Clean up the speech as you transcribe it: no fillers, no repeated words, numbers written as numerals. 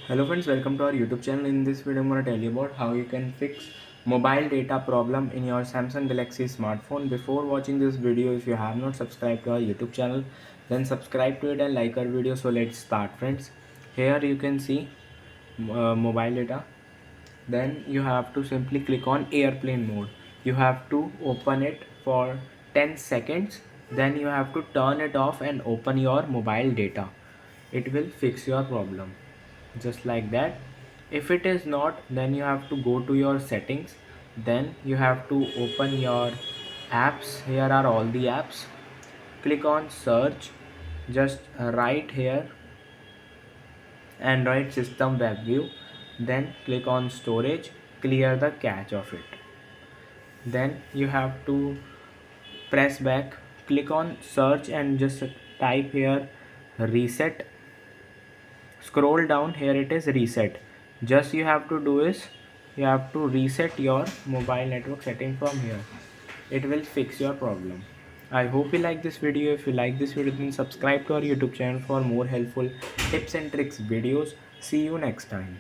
Hello friends, welcome to our YouTube channel. In this video I'm going to tell you about how you can fix mobile data problem in your Samsung Galaxy smartphone. Before watching this video, if you have not subscribed to our YouTube channel, then subscribe to it and like our video. So let's start friends. Here you can see mobile data. Then you have to simply click on airplane mode. You have to open it for 10 seconds. Then you have to turn it off and open your mobile data. It will fix your problem just like that. If it is not, then you have to go to your settings. Then you have to open your apps. Here are all the apps. Click on search. Just write here Android system web view. Then click on storage. Clear the cache of it. Then you have to press back, click on search and just type here reset. Scroll down, here it is reset. Just you have to do is you have to reset your mobile network setting from here. It will fix your problem. I hope you like this video. If you like this video, then subscribe to our YouTube channel for more helpful tips and tricks videos. See you next time.